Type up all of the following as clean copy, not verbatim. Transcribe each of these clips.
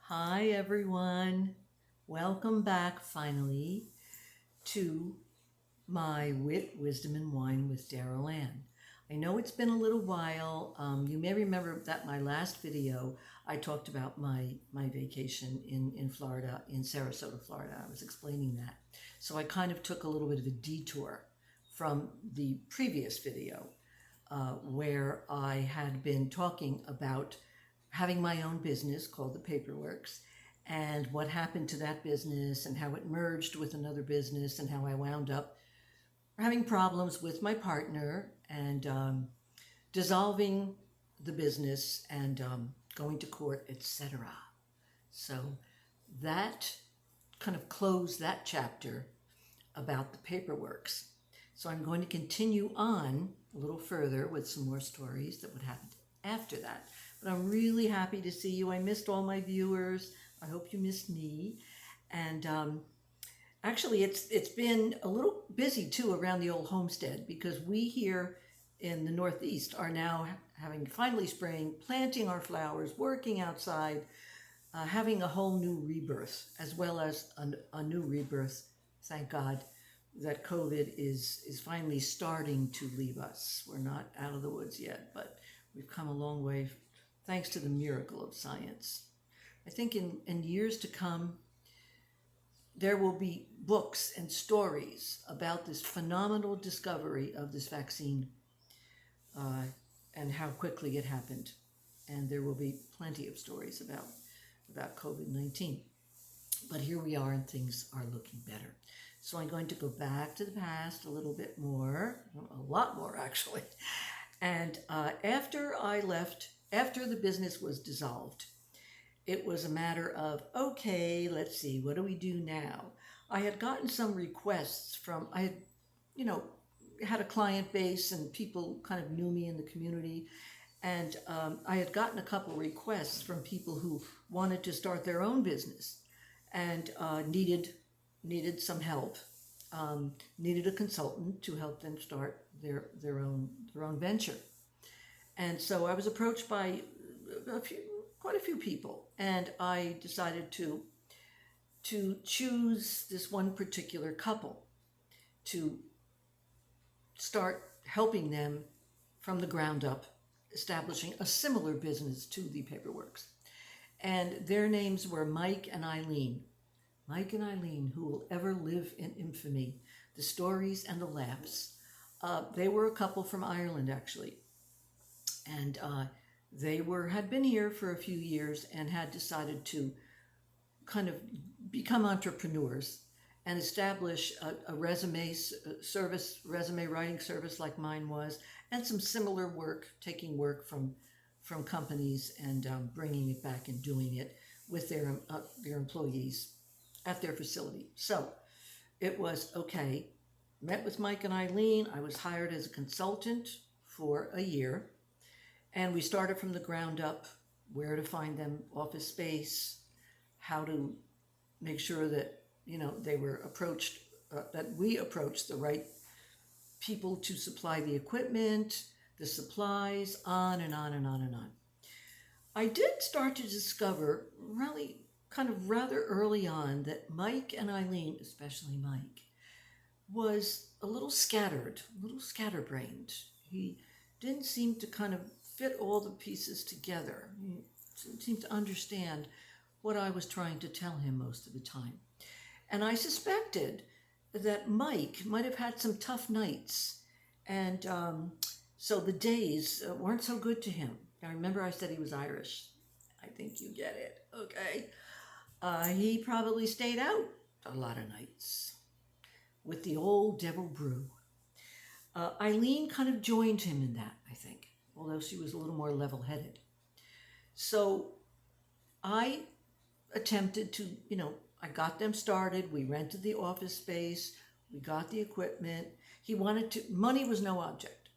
Hi, everyone. Welcome back finally to my Wit, Wisdom, and Wine with Daryl Ann. I know it's been a little while. You may remember that my last video, I talked about my vacation in Florida, in Sarasota, Florida. I was explaining that. So I kind of took a little bit of a detour from the previous video where I had been talking about having my own business called the Paperworks and what happened to that business and how it merged with another business and how I wound up having problems with my partner and dissolving the business and going to court, etc. So that kind of closed that chapter about the Paperworks. So I'm going to continue on a little further with some more stories that would happen after that. But I'm really happy to see you. I missed all my viewers. I hope you missed me. And actually, it's been a little busy too around the old homestead because we here in the Northeast are now having finally spring, planting our flowers, working outside, having a whole new rebirth, as well as a new rebirth. Thank God that COVID is finally starting to leave us. We're not out of the woods yet, but we've come a long way thanks to the miracle of science. I think in years to come, there will be books and stories about this phenomenal discovery of this vaccine and how quickly it happened. And there will be plenty of stories about COVID-19. But here we are and things are looking better. So I'm going to go back to the past a little bit more, a lot more actually. And after I left, after the business was dissolved, it was a matter of, okay, let's see, what do we do now? I had gotten some requests from, I had a client base and people kind of knew me in the community. And I had gotten a couple requests from people who wanted to start their own business and needed some help, needed a consultant to help them start their own venture. And so I was approached by quite a few people, and I decided to choose this one particular couple to start helping them from the ground up, establishing a similar business to the Paperworks. And their names were Mike and Eileen. Mike and Eileen, who will ever live in infamy, the stories and the laughs. They were a couple from Ireland, actually. And they had been here for a few years and had decided to kind of become entrepreneurs and establish a resume writing service like mine was, and some similar work, taking work from companies and bringing it back and doing it with their employees at their facility. So it was okay. Met with Mike and Eileen. I was hired as a consultant for a year, and we started from the ground up, where to find them office space, how to make sure that they were approached, that we approached the right people to supply the equipment, the supplies, on and on and on and on. I did start to discover really kind of rather early on that Mike and Eileen, especially Mike, was a little scatterbrained. He didn't seem to kind of fit all the pieces together. He didn't seem to understand what I was trying to tell him most of the time. And I suspected that Mike might have had some tough nights, and so the days weren't so good to him. I remember I said he was Irish. I think you get it, okay? He probably stayed out a lot of nights with the old devil brew. Eileen kind of joined him in that, I think, although she was a little more level-headed. So I attempted to, I got them started. We rented the office space. We got the equipment. Money was no object.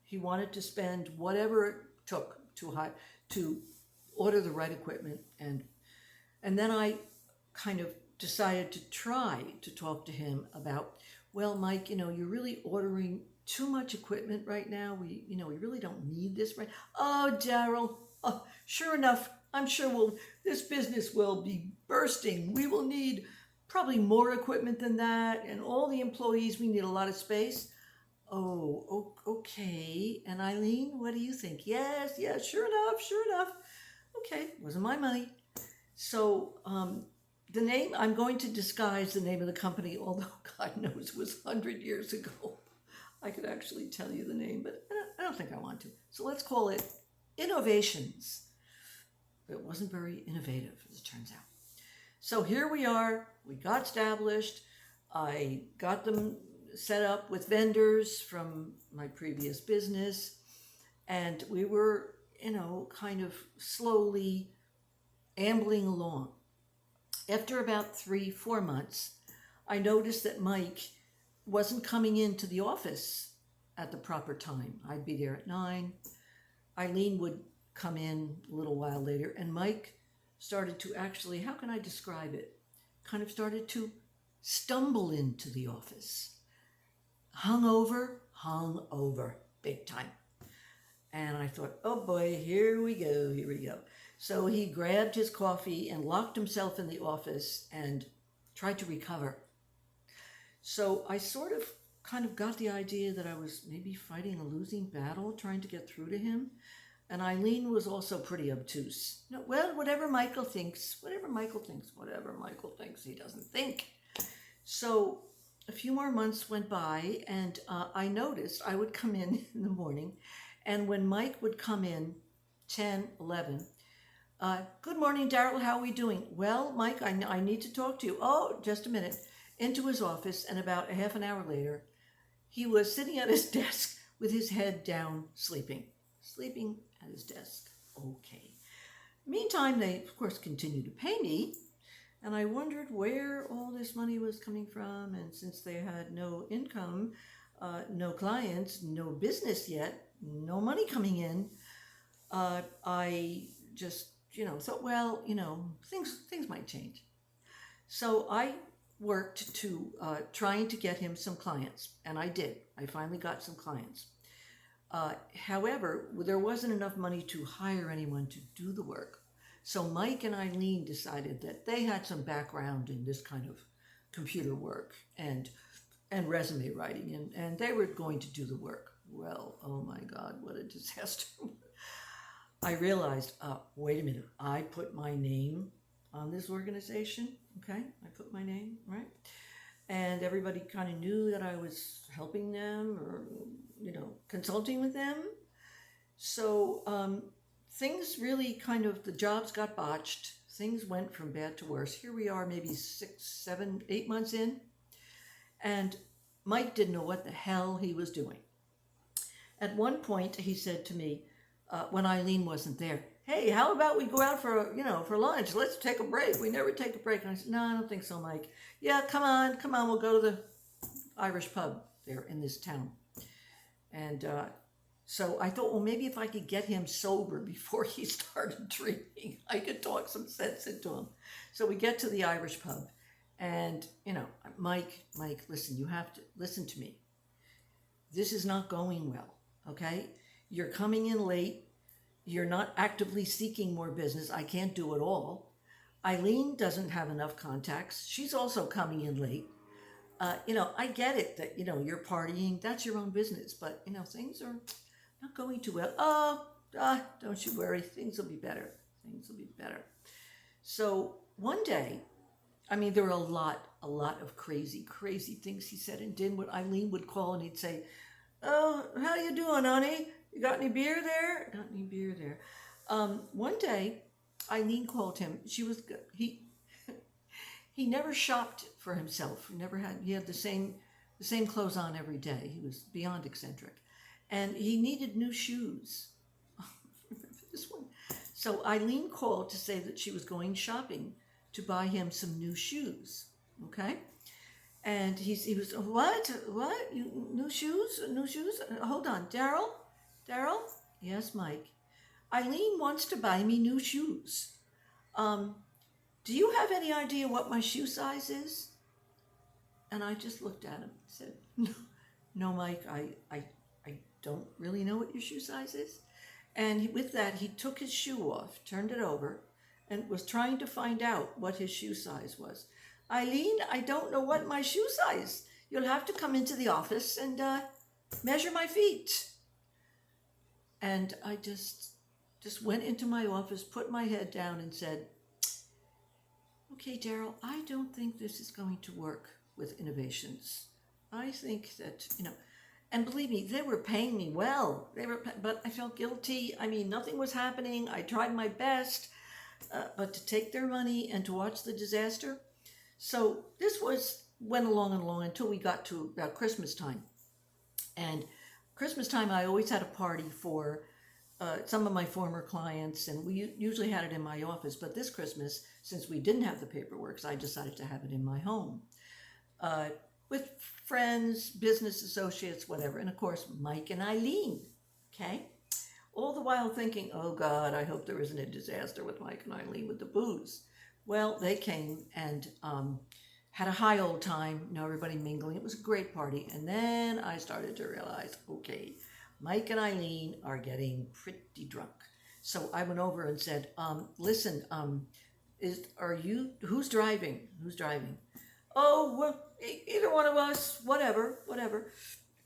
He wanted to spend whatever it took to order the right equipment. And then I kind of decided to try to talk to him about, well, Mike, you're really ordering too much equipment right now. We really don't need this right. Oh, Daryl, sure enough, I'm sure this business will be bursting. We will need probably more equipment than that, and all the employees, we need a lot of space. Oh, okay. And Eileen, what do you think? Yes, yes, sure enough, sure enough. Okay, wasn't my money. So the name, I'm going to disguise the name of the company, although God knows it was 100 years ago. I could actually tell you the name, but I don't think I want to. So let's call it Innovations. It wasn't very innovative, as it turns out. So here we are. We got established. I got them set up with vendors from my previous business. And we were, kind of slowly ambling along. After about 3-4 months, I noticed that Mike wasn't coming into the office at the proper time. I'd be there at 9. Eileen would come in a little while later, and Mike started to actually, how can I describe it? Kind of started to stumble into the office. Hung over, big time. And I thought, oh boy, here we go. So he grabbed his coffee and locked himself in the office and tried to recover. So I kind of got the idea that I was maybe fighting a losing battle, trying to get through to him. And Eileen was also pretty obtuse. Well, whatever Michael thinks, he doesn't think. So a few more months went by, and I noticed I would come in the morning, and when Mike would come in, 10, 11, good morning, Daryl, how are we doing? Well, Mike, I need to talk to you. Oh, just a minute. Into his office, and about a half an hour later, he was sitting at his desk with his head down, sleeping at his desk. Okay. Meantime, they, of course, continued to pay me, and I wondered where all this money was coming from, and since they had no income, no clients, no business yet, no money coming in, I just, thought, well, things might change. So I worked to trying to get him some clients, and I did. I finally got some clients. However, there wasn't enough money to hire anyone to do the work. So Mike and Eileen decided that they had some background in this kind of computer work and resume writing, and they were going to do the work. Well, oh my God, what a disaster. I realized, wait a minute, I put my name on this organization, okay? I put my name, right? And everybody kind of knew that I was helping them or, consulting with them. So things really the jobs got botched. Things went from bad to worse. Here we are maybe 6, 7, 8 months in. And Mike didn't know what the hell he was doing. At one point, he said to me, when Eileen wasn't there, hey, how about we go out for lunch? Let's take a break. We never take a break. And I said, no, I don't think so, Mike. Yeah, come on, we'll go to the Irish pub there in this town. And so I thought, well, maybe if I could get him sober before he started drinking, I could talk some sense into him. So we get to the Irish pub, and, Mike, listen, you have to listen to me. This is not going well, okay? You're coming in late. You're not actively seeking more business. I can't do it all. Eileen doesn't have enough contacts. She's also coming in late. I get it that, you're partying. That's your own business. But, things are not going too well. Oh, don't you worry. Things will be better. So one day, there were a lot of crazy things he said and did. When Eileen would call and he'd say, oh, how you doing, honey? You got any beer there? One day, Eileen called him. He never shopped for himself. He had the same clothes on every day. He was beyond eccentric. And he needed new shoes. Remember this one? So Eileen called to say that she was going shopping to buy him some new shoes. Okay? And he was, what? New shoes? Hold on, Daryl? Yes, Mike. Eileen wants to buy me new shoes. Do you have any idea what my shoe size is? And I just looked at him and said, no, Mike, I don't really know what your shoe size is. And with that, he took his shoe off, turned it over, and was trying to find out what his shoe size was. Eileen, I don't know what my shoe size. You'll have to come into the office and measure my feet. And I just went into my office, put my head down, and said, okay, Daryl, I don't think this is going to work with Innovations. I think that, and believe me, they were paying me well. But I felt guilty. I mean, nothing was happening. I tried my best, but to take their money and to watch the disaster. So this went along and along until we got to about Christmas time. And Christmas time, I always had a party for some of my former clients, and we usually had it in my office. But this Christmas, since we didn't have the paperwork, I decided to have it in my home with friends, business associates, whatever. And of course, Mike and Eileen, okay? All the while thinking, oh God, I hope there isn't a disaster with Mike and Eileen with the booze. Well, they came and had a high old time, everybody mingling. It was a great party. And then I started to realize, okay, Mike and Eileen are getting pretty drunk. So I went over and said, listen, who's driving? Who's driving? Oh, well, either one of us, whatever.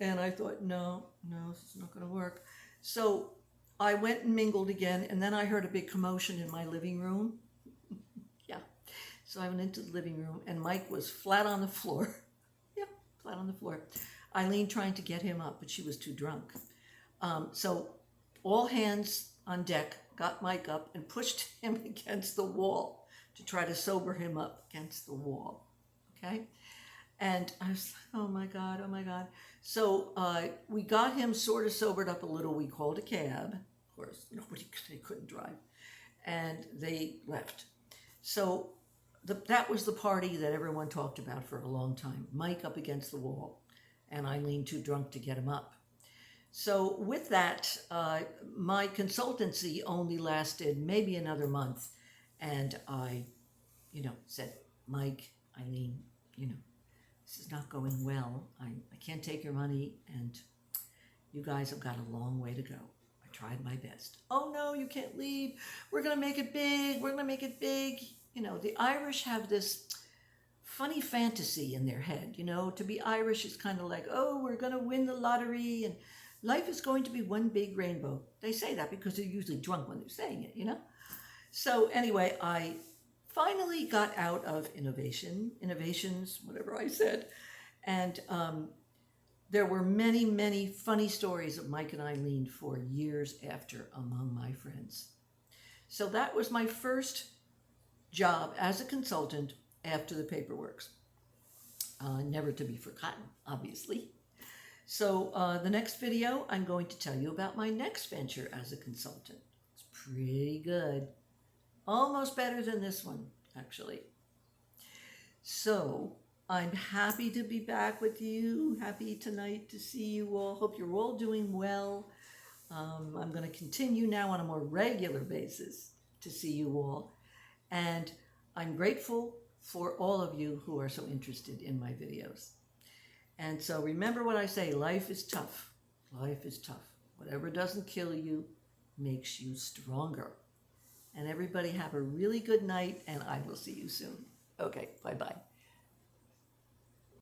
And I thought, no, this is not going to work. So I went and mingled again, and then I heard a big commotion in my living room. Yeah. So I went into the living room, and Mike was flat on the floor. Yep, flat on the floor. Eileen trying to get him up, but she was too drunk. So all hands on deck got Mike up and pushed him against the wall to try to sober him up against the wall. Okay? And I was like, oh my God. So we got him sort of sobered up a little. We called a cab. Of course, they couldn't drive. And they left. So that was the party that everyone talked about for a long time. Mike up against the wall and Eileen too drunk to get him up. So with that, my consultancy only lasted maybe another month. And I, said, Mike, Eileen, this is not going well. I can't take your money, and you guys have got a long way to go. I tried my best. Oh, no, you can't leave. We're going to make it big. The Irish have this funny fantasy in their head. To be Irish is kind of like, oh, we're going to win the lottery, and life is going to be one big rainbow. They say that because they're usually drunk when they're saying it, So anyway, I finally got out of Innovations, whatever I said. And there were many, many funny stories of Mike and Eileen for years after among my friends. So that was my first job as a consultant after the paperworks. Never to be forgotten, obviously. So the next video, I'm going to tell you about my next venture as a consultant. It's pretty good. Almost better than this one, actually. So I'm happy to be back with you. Happy tonight to see you all. Hope you're all doing well. I'm going to continue now on a more regular basis to see you all. And I'm grateful for all of you who are so interested in my videos. And so remember what I say, life is tough. Life is tough. Whatever doesn't kill you makes you stronger. And everybody have a really good night, and I will see you soon. Okay, bye-bye.